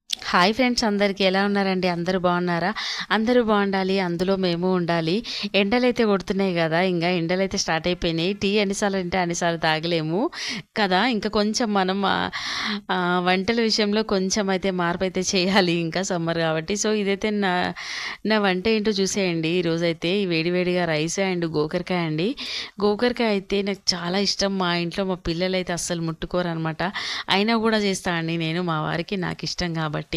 Hi friends, అందరికీ ఎలా ఉన్నారండి? అందరూ బాగున్నారా? అందరూ బాగుండాలి, అందులో మేము ఉండాలి. ఎండలైతే కొడుతున్నాయి కదా! ఇంగా ఎండలైతే స్టార్ట్ అయిపోయినాయి. టీ ఎన్నిసార్లు అంటే అన్నిసార్లు తాగలేము కదా! ఇంకా కొంచెం మనం వంటల విషయంలో కొంచెం అయితే మార్పయితే చేయాలి, ఇంకా సమ్మర్ కాబట్టి. సో, ఇదైతే నా నా వంట ఏంటో చూసేయండి. ఈరోజైతే ఈ వేడి వేడిగా రైస్ అండ్ గోకరకాయ అండి. గోకరకాయ అయితే నాకు చాలా ఇష్టం. మా ఇంట్లో మా పిల్లలైతే అస్సలు ముట్టుకోరనమాట. అయినా కూడా చేస్తా అండి నేను, మా వారికి నాకిష్టం కాబట్టి.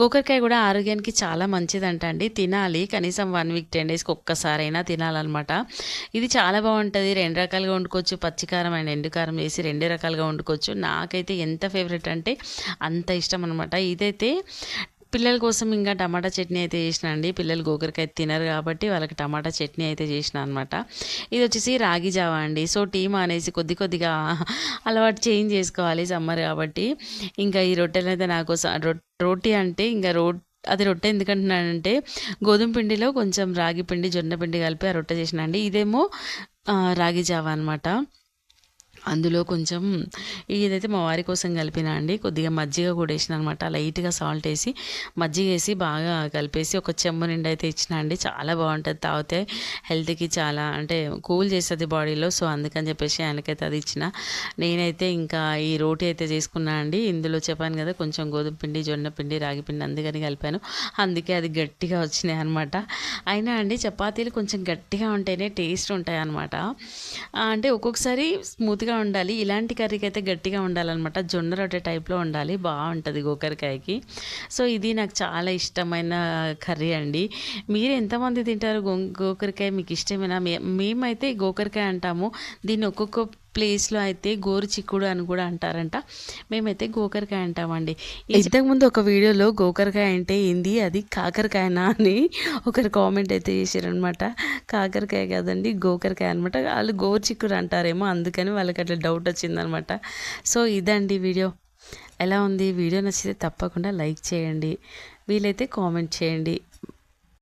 గోకరకాయ కూడా ఆరోగ్యానికి చాలా మంచిదంట అండి. తినాలి కనీసం 1 వీక్ 10 డేస్కి ఒక్కసారైనా తినాలన్నమాట. ఇది చాలా బాగుంటుంది. 2 రకాలుగా వండుకోవచ్చు. పచ్చికారం అండ్ ఎండుకారం వేసి 2 రకాలుగా వండుకోవచ్చు. నాకైతే ఎంత ఫేవరెట్ అంటే అంత ఇష్టం అనమాట. ఇదైతే పిల్లల కోసం ఇంకా టమాటా చట్నీ అయితే చేసిన అండి. పిల్లలు గోకరకాయ తినరు కాబట్టి వాళ్ళకి టమాటా చట్నీ అయితే చేసిన అనమాట. ఇది వచ్చేసి రాగి జావా అండి. సో టీ మానేసి కొద్ది కొద్దిగా అలవాటు చేంజ్ చేసుకోవాలి సమ్మర్ కాబట్టి. ఇంకా ఈ రొట్టెలు అయితే నాకు రోటీ అంటే ఇంకా అది రొట్టె ఎందుకంటున్నానంటే గోధుమ పిండిలో కొంచెం రాగి పిండి జొన్న పిండి కలిపి ఆ రొట్టె చేసిన అండి. ఇదేమో రాగి జావా అనమాట. అందులో కొంచెం ఇదైతే మా వారి కోసం కలిపిన అండి. కొద్దిగా మజ్జిగ కూడా వేసిన అనమాట. లైట్గా సాల్ట్ వేసి మజ్జిగ వేసి బాగా కలిపేసి ఒక చెంబు నిండా అయితే ఇచ్చిన అండి. చాలా బాగుంటుంది, తాగితే హెల్త్కి చాలా అంటే కూల్ చేస్తుంది బాడీలో. సో అందుకని చెప్పేసి ఆయనకైతే అది ఇచ్చిన. నేనైతే ఇంకా ఈ రోటీ అయితే చేసుకున్నా అండి. ఇందులో చెప్పాను కదా కొంచెం గోధుమ పిండి జొన్న పిండి రాగి పిండి అందుకని కలిపాను. అందుకే అది గట్టిగా వచ్చినాయి అనమాట. అయినా అండి చపాతీలు కొంచెం గట్టిగా ఉంటేనే టేస్ట్ ఉంటాయి అనమాట. అంటే ఒక్కొక్కసారి స్మూత్గా ఉండాలి, ఇలాంటి కర్రీకి అయితే గట్టిగా ఉండాలన్నమాట. జొన్న రొట్టె టైప్లో ఉండాలి, బాగుంటుంది గోకరకాయకి. సో ఇది నాకు చాలా ఇష్టమైన కర్రీ అండి. మీరు ఎంతమంది తింటారు గోకరకాయ? మీకు ఇష్టమేనా? మేమైతే గోకరకాయ అంటాము. దీన్ని ఒక్కొక్క ప్లేస్లో అయితే గోరు చిక్కుడు అని కూడా అంటారంట. మేమైతే గోకరకాయ అంటామండి. ఇంతకుముందు ఒక వీడియోలో గోకరకాయ అంటే ఏంది, అది కాకరకాయనా అని ఒకరు కామెంట్ అయితే చేశారనమాట. కాకరకాయ కాదండి, గోకరకాయ అనమాట. వాళ్ళు గోరు చిక్కుడు అంటారేమో, అందుకని వాళ్ళకి అట్లా డౌట్ వచ్చిందనమాట. సో ఇదండి వీడియో. ఎలా ఉంది? వీడియో నచ్చితే తప్పకుండా లైక్ చేయండి, వీలైతే కామెంట్ చేయండి.